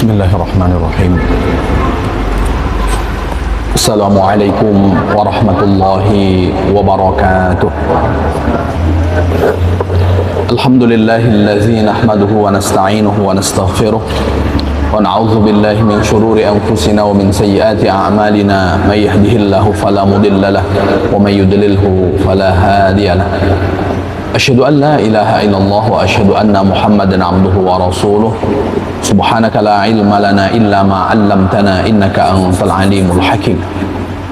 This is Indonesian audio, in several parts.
Bismillahirrahmanirrahim. Assalamualaikum warahmatullahi wabarakatuh. Alhamdulillahillazi nahmaduhu wa nasta'inuhu wa nastaghfiruh wa na'udzu billahi min shururi anfusina wa min sayyiati a'malina may yahdihillahu fala mudilla lahu wa may yudlilhu fala hadiya lahu. Asyhadu an la ilaha illallah wa asyhadu anna Muhammadan abduhu wa rasuluh. Subhanaka la ilma lana illa ma 'allamtana innaka antal alimul hakim.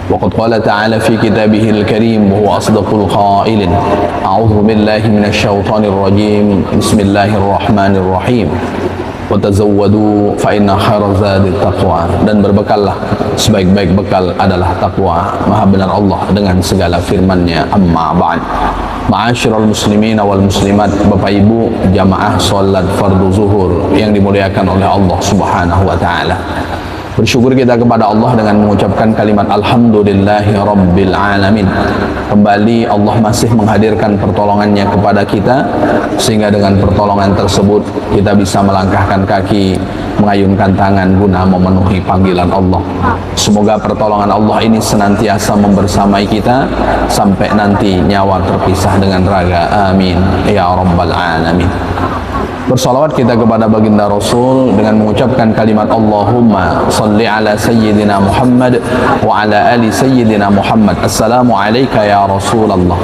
Wa qad qala ta'ala fi kitabihil karim wa huwa asdaqul qailin. A'udzu billahi minasy syaithanir rajim. Bismillahirrahmanirrahim. Wa tazawwadu fa inna khairaz zadit taqwa. Dan berbekallah, sebaik-baik bekal adalah takwa. Maha benar Allah dengan segala firman-Nya. Amma ba'd. Ma'asyiral muslimina wal muslimat, Bapak Ibu jamaah salat fardu zuhur yang dimuliakan oleh Allah Subhanahu wa taala. Bersyukur kita kepada Allah dengan mengucapkan kalimat alhamdulillahi rabbil alamin. Kembali Allah masih menghadirkan pertolongannya kepada kita, sehingga dengan pertolongan tersebut kita bisa melangkahkan kaki, mengayunkan tangan guna memenuhi panggilan Allah. Semoga pertolongan Allah ini senantiasa membersamai kita sampai nanti nyawa terpisah dengan raga. Amin ya rabbal alamin. Bersalawat kita kepada baginda Rasul dengan mengucapkan kalimat Allahumma salli ala sayyidina Muhammad wa ala ali sayyidina Muhammad. Assalamu alayka ya Rasulullah.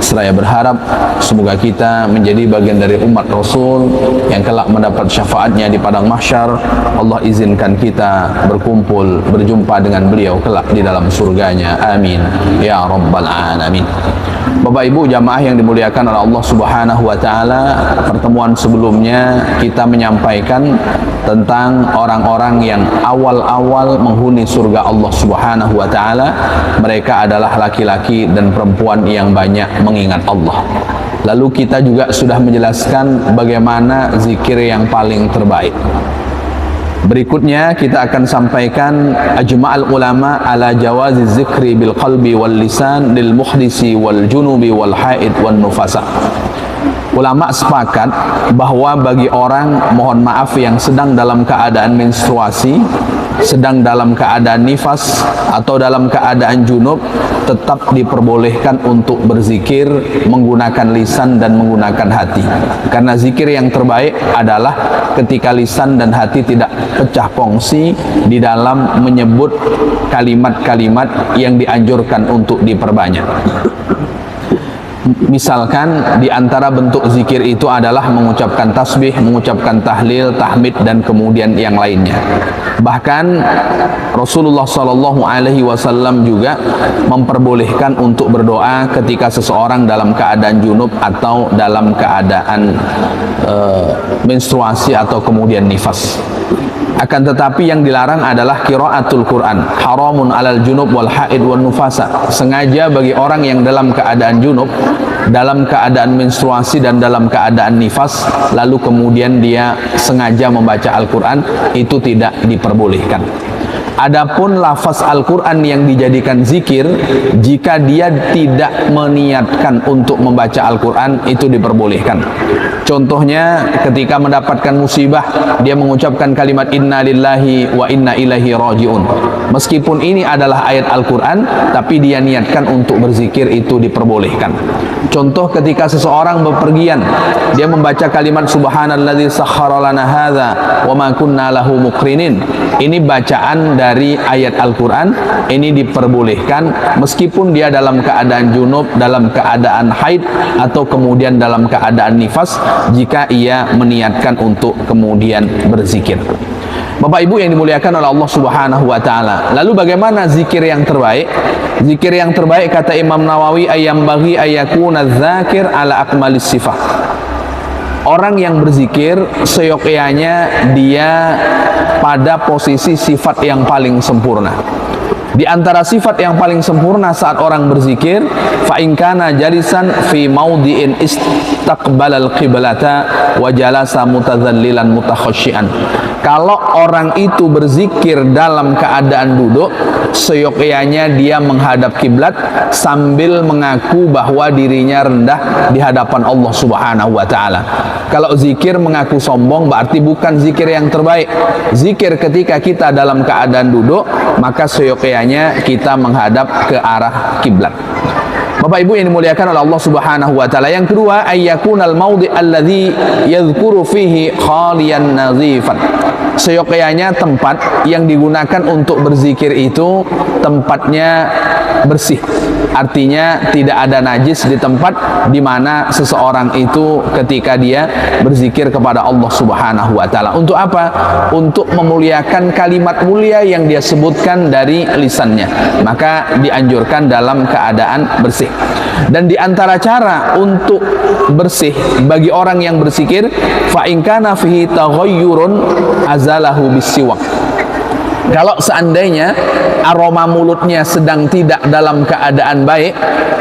Seraya berharap semoga kita menjadi bagian dari umat Rasul yang kelak mendapat syafaatnya di padang mahsyar. Allah izinkan kita berkumpul berjumpa dengan beliau kelak di dalam surganya. Amin ya rabbal alamin. Bapak Ibu jamaah yang dimuliakan oleh Allah Subhanahu wa taala, pertemuan sebelumnya kita menyampaikan tentang orang-orang yang awal-awal menghuni surga Allah Subhanahu wa taala. Mereka adalah laki-laki dan perempuan yang banyak mengingat Allah. Lalu kita juga sudah menjelaskan bagaimana zikir yang paling terbaik. Berikutnya kita akan sampaikan ajma'al ulama ala jawazi zikri bil qalbi wal lisan lil muhdisi wal junubi wal haid wan nufasa. Ulama sepakat bahwa bagi orang, mohon maaf, yang sedang dalam keadaan menstruasi, sedang dalam keadaan nifas atau dalam keadaan junub, tetap diperbolehkan untuk berzikir menggunakan lisan dan menggunakan hati. Karena zikir yang terbaik adalah ketika lisan dan hati tidak pecah kongsi di dalam menyebut kalimat-kalimat yang dianjurkan untuk diperbanyak. Misalkan di antara bentuk zikir itu adalah mengucapkan tasbih, mengucapkan tahlil, tahmid dan kemudian yang lainnya. Bahkan Rasulullah SAW juga memperbolehkan untuk berdoa ketika seseorang dalam keadaan junub atau dalam keadaan menstruasi atau kemudian nifas. Akan tetapi yang dilarang adalah qiraatul Quran. Haramun alal junub wal haid wan nufasa. Sengaja bagi orang yang dalam keadaan junub, dalam keadaan menstruasi dan dalam keadaan nifas, lalu kemudian dia sengaja membaca Al-Quran, itu tidak diperbolehkan. Adapun lafaz Al-Quran yang dijadikan zikir, jika dia tidak meniatkan untuk membaca Al-Quran, itu diperbolehkan. Contohnya ketika mendapatkan musibah, dia mengucapkan kalimat inna lillahi wa inna ilaihi raji'un. Meskipun ini adalah ayat Al-Quran, tapi dia niatkan untuk berzikir, itu diperbolehkan. Contoh ketika seseorang bepergian, dia membaca kalimat subhanalladzi sakhkhara lana hadza wa ma kunna lahu muqrinin. Ini bacaan dari ayat Al-Quran, ini diperbolehkan meskipun dia dalam keadaan junub, dalam keadaan haid atau kemudian dalam keadaan nifas, jika ia meniatkan untuk kemudian berzikir. Bapak Ibu yang dimuliakan oleh Allah Subhanahu wa taala. Lalu bagaimana zikir yang terbaik? Zikir yang terbaik kata Imam Nawawi ayyam bagi ayyakuna dzakir ala akmalis sifah. Orang yang berzikir seyogyanya dia pada posisi sifat yang paling sempurna. Di antara sifat yang paling sempurna saat orang berzikir, fa in kana jalisan fi maudhi'in istaqbalal qiblata wa jalasa mutadzallilan mutakhasyian. Kalau orang itu berzikir dalam keadaan duduk, seyogyanya dia menghadap kiblat sambil mengaku bahwa dirinya rendah di hadapan Allah Subhanahu wa taala. Kalau zikir mengaku sombong berarti bukan zikir yang terbaik. Zikir ketika kita dalam keadaan duduk, maka seyogyanya kita menghadap ke arah kiblat. Bapak Ibu yang dimuliakan oleh Allah Subhanahu wa taala. Yang kedua, ayyakunal maudhi alladzi yadhkuru fihi khaliyan nazifan. Seyogyanya tempat yang digunakan untuk berzikir itu tempatnya bersih. Artinya tidak ada najis di tempat di mana seseorang itu ketika dia berzikir kepada Allah Subhanahu wa taala. Untuk apa? Untuk memuliakan kalimat mulia yang dia sebutkan dari lisannya. Maka dianjurkan dalam keadaan bersih. Dan di antara cara untuk bersih bagi orang yang berzikir, fa in kana fihi taghayyurun azalahu bisiwak. Kalau seandainya aroma mulutnya sedang tidak dalam keadaan baik,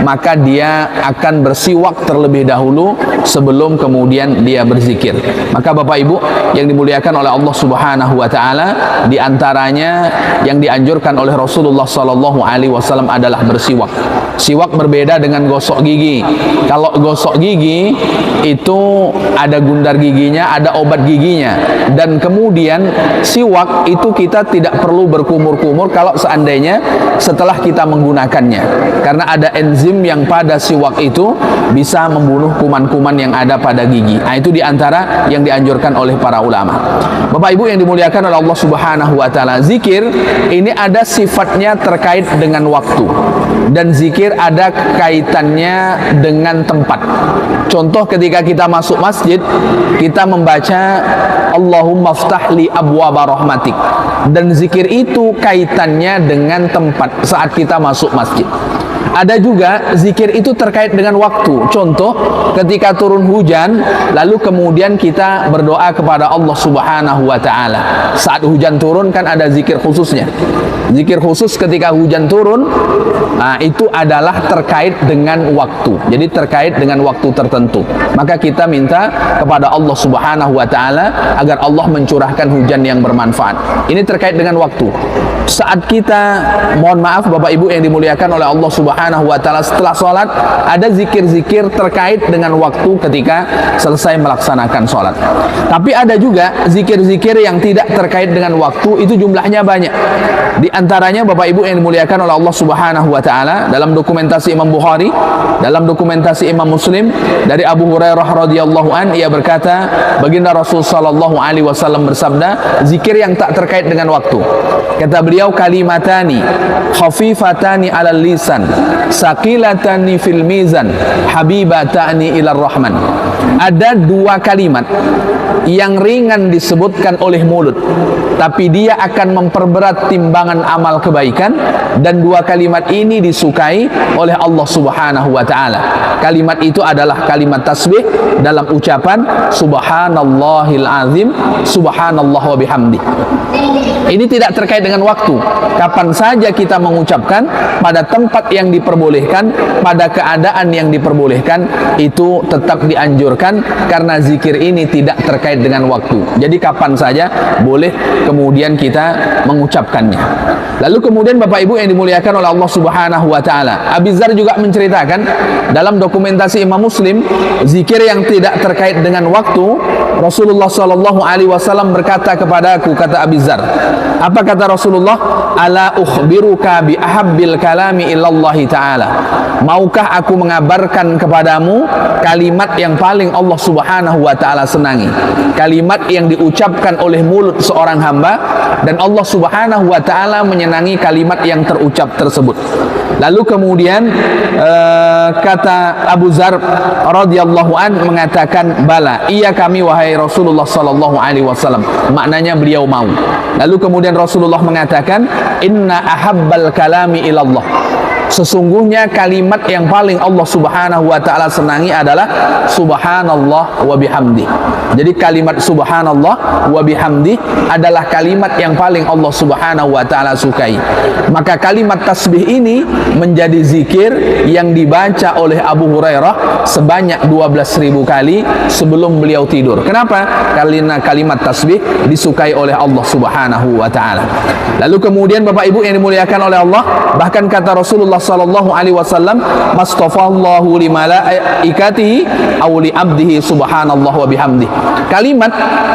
maka dia akan bersiwak terlebih dahulu sebelum kemudian dia berzikir. Maka Bapak Ibu yang dimuliakan oleh Allah Subhanahu wa taala, di antaranya yang dianjurkan oleh Rasulullah sallallahu alaihi wasallam adalah bersiwak. Siwak berbeda dengan gosok gigi. Kalau gosok gigi itu ada gundar giginya, ada obat giginya, dan kemudian siwak itu kita tidak perlu berkumur-kumur kalau seandainya setelah kita menggunakannya, karena ada enzim yang pada siwak itu bisa membunuh kuman-kuman yang ada pada gigi. Nah, itu diantara yang dianjurkan oleh para ulama. Bapak Ibu yang dimuliakan oleh Allah Subhanahu wa taala, zikir ini ada sifatnya terkait dengan waktu, dan zikir ada kaitannya dengan tempat. Contoh, ketika kita masuk masjid, kita membaca Allahumma ftahli abwaba rahmatik, dan zikir itu kaitannya dengan tempat saat kita masuk masjid. Ada juga zikir itu terkait dengan waktu. Contoh, ketika turun hujan, lalu kemudian kita berdoa kepada Allah Subhanahu wa taala. Saat hujan turun kan ada zikir khususnya. Zikir khusus ketika hujan turun, nah, itu adalah terkait dengan waktu. Jadi terkait dengan waktu tertentu. Maka kita minta kepada Allah Subhanahu wa taala agar Allah mencurahkan hujan yang bermanfaat. Ini terkait dengan waktu. Saat kita, mohon maaf Bapak Ibu yang dimuliakan oleh Allah Subhanahu wa taala, setelah sholat ada zikir-zikir terkait dengan waktu ketika selesai melaksanakan sholat. Tapi ada juga zikir-zikir yang tidak terkait dengan waktu, itu jumlahnya banyak. Di antaranya Bapak Ibu yang dimuliakan oleh Allah Subhanahu wa taala, dalam dokumentasi Imam Bukhari, dalam dokumentasi Imam Muslim dari Abu Hurairah radhiyallahu an, ia berkata, baginda Rasul sallallahu alaihi wasallam bersabda, zikir yang tak terkait dengan waktu. Kata beliau, kalimatani khafifatani 'alal lisan, saqilatani fil mizan, habibatani ilar rahman. Ada dua kalimat yang ringan disebutkan oleh mulut, tapi dia akan memperberat timbangan amal kebaikan, dan dua kalimat ini disukai oleh Allah Subhanahu wa taala. Kalimat itu adalah kalimat tasbih dalam ucapan subhanallahil azim, subhanallah wa bihamdi. Ini tidak terkait dengan waktu. Kapan saja kita mengucapkan, pada tempat yang diperbolehkan, pada keadaan yang diperbolehkan, itu tetap dianjurkan, karena zikir ini tidak terkait dengan waktu. Jadi kapan saja boleh kemudian kita mengucapkannya. Lalu kemudian Bapak Ibu yang dimuliakan oleh Allah Subhanahu wa taala, Abi Dzar juga menceritakan dalam dokumentasi Imam Muslim, zikir yang tidak terkait dengan waktu, Rasulullah sallallahu alaihi wasallam berkata kepadaku, kata Abi Dzar, apa kata Rasulullah? Ala ukhbiruka bi ahabbil kalami ilallahi ta'ala. Maukah aku mengabarkan kepadamu kalimat yang paling Allah Subhanahu wa ta'ala senangi, kalimat yang diucapkan oleh mulut seorang hamba, dan Allah Subhanahu wa ta'ala menyenangi kalimat yang terucap tersebut. Lalu kemudian kata Abu Dzar radhiyallahu an mengatakan, bala, iya kami wahai Rasulullah sallallahu alaihi wasallam. Maknanya beliau mau. Lalu kemudian Rasulullah mengatakan, inna ahabbal kalami ilallah, Sesungguhnya kalimat yang paling Allah Subhanahu wa taala senangi adalah subhanallah wa bihamdi. Jadi kalimat subhanallah wa bihamdi adalah kalimat yang paling Allah Subhanahu wa taala sukai. Maka kalimat tasbih ini menjadi zikir yang dibaca oleh Abu Hurairah sebanyak 12.000 kali sebelum beliau tidur. Kenapa? Karena kalimat tasbih disukai oleh Allah Subhanahu wa taala. Lalu kemudian Bapak Ibu yang dimuliakan oleh Allah, bahkan kata Rasulullah sallallahu alaihi wasallam, "Mastafallahu li malaikatihi aw li 'abdihi subhanallah wa bihamdi." Kalimat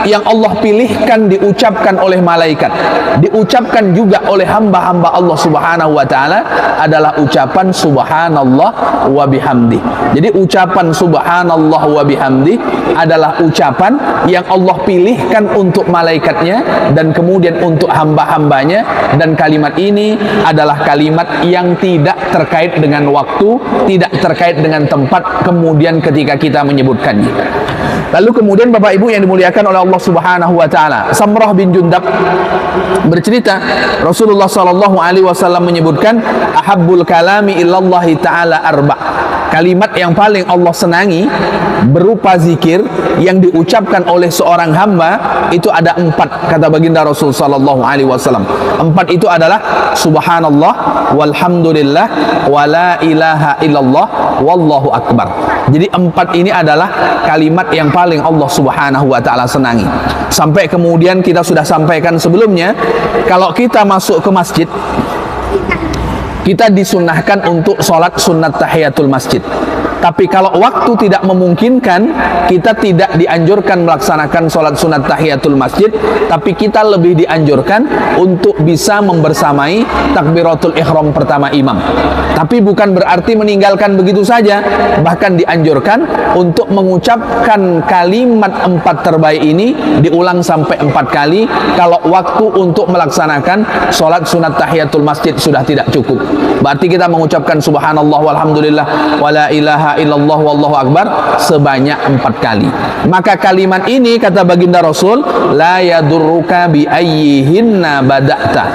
yang Allah pilihkan diucapkan oleh malaikat, diucapkan juga oleh hamba-hamba Allah Subhanahu wa taala adalah ucapan subhanallah wa bihamdi. Jadi ucapan subhanallah wa bihamdi adalah ucapan yang Allah pilihkan untuk malaikatnya dan kemudian untuk hamba-hambanya, dan kalimat ini adalah kalimat yang tidak terkait dengan waktu, tidak terkait dengan tempat kemudian ketika kita menyebutkannya. Lalu kemudian Bapak Ibu yang dimuliakan oleh Allah Subhanahu wa taala, Samrah bin Jundab bercerita, Rasulullah sallallahu alaihi wasallam menyebutkan, ahabbul kalami ilallahi taala arba. Kalimat yang paling Allah senangi berupa zikir yang diucapkan oleh seorang hamba itu ada 4, kata baginda Rasul sallallahu alaihi wasallam. 4 itu adalah subhanallah, walhamdulillah, wala ilaha illallah, wallahu akbar. Jadi 4 ini adalah kalimat yang paling Allah Subhanahu wa taala senangi. Sampai kemudian kita sudah sampaikan sebelumnya, kalau kita masuk ke masjid, kita disunahkan untuk sholat sunat tahiyatul masjid. Tapi kalau waktu tidak memungkinkan, kita tidak dianjurkan melaksanakan sholat sunat tahiyatul masjid, tapi kita lebih dianjurkan untuk bisa membersamai takbiratul ihram pertama imam. Tapi bukan berarti meninggalkan begitu saja, bahkan dianjurkan untuk mengucapkan kalimat 4 terbaik ini diulang sampai 4 kali kalau waktu untuk melaksanakan sholat sunat tahiyatul masjid sudah tidak cukup. Berarti kita mengucapkan subhanallah walhamdulillah wala ilaha illallah wallahu akbar sebanyak 4 kali. Maka kalimat ini kata baginda Rasul, la yadurruka bi ayyihinna bada'ta.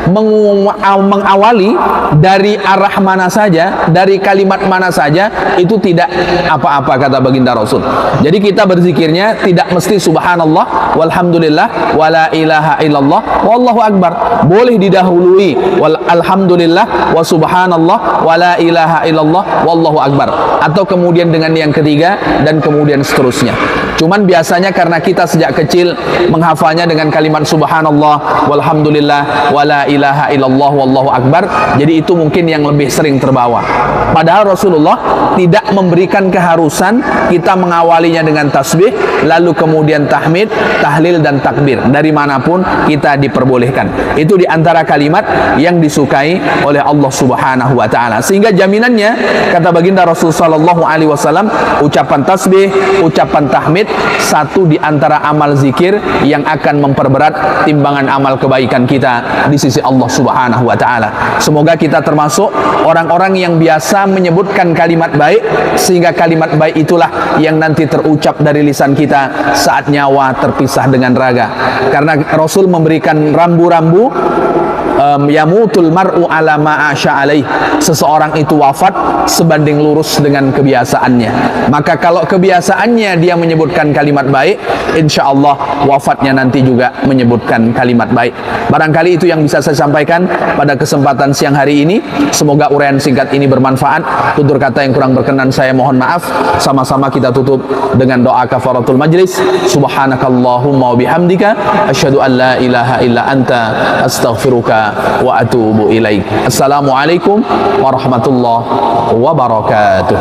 Mengawali dari arah mana saja, dari kalimat mana saja, itu tidak apa-apa kata baginda Rasul. Jadi kita berzikirnya tidak mesti subhanallah walhamdulillah wala ilaha illallah wallahu akbar. Boleh didahului alhamdulillah wa subhanallah wala ilaha illallah wallahu akbar, atau kemudian dengan yang ketiga dan kemudian seterusnya. Cuman biasanya karena kita sejak kecil menghafalnya dengan kalimat subhanallah walhamdulillah wala ilaha illallah wallahu akbar, jadi itu mungkin yang lebih sering terbawa. Padahal Rasulullah tidak memberikan keharusan kita mengawalinya dengan tasbih lalu kemudian tahmid, tahlil dan takbir. Dari manapun kita diperbolehkan. Itu diantara kalimat yang disukai oleh Allah Subhanahu wa taala. Sehingga jaminannya kata baginda Rasul sallallahu alaihi wasallam, ucapan tasbih, ucapan tahmid satu di antara amal zikir yang akan memperberat timbangan amal kebaikan kita di sisi Allah Subhanahu wa taala. Semoga kita termasuk orang-orang yang biasa menyebutkan kalimat baik, sehingga kalimat baik itulah yang nanti terucap dari lisan kita saat nyawa terpisah dengan raga. Karena Rasul memberikan rambu-rambu, yamutul mar'u ala ma'asya alaih. Seseorang itu wafat sebanding lurus dengan kebiasaannya. Maka kalau kebiasaannya dia menyebutkan kalimat baik, insya Allah wafatnya nanti juga menyebutkan kalimat baik. Barangkali itu yang bisa saya sampaikan pada kesempatan siang hari ini. Semoga uraian singkat ini bermanfaat. Tutur kata yang kurang berkenan saya mohon maaf. Sama-sama kita tutup dengan doa kafaratul majlis. Subhanakallahumma wa bihamdika asyhadu an la ilaha illa anta astaghfiruka wa atubu ilaik. Assalamualaikum warahmatullahi wabarakatuh.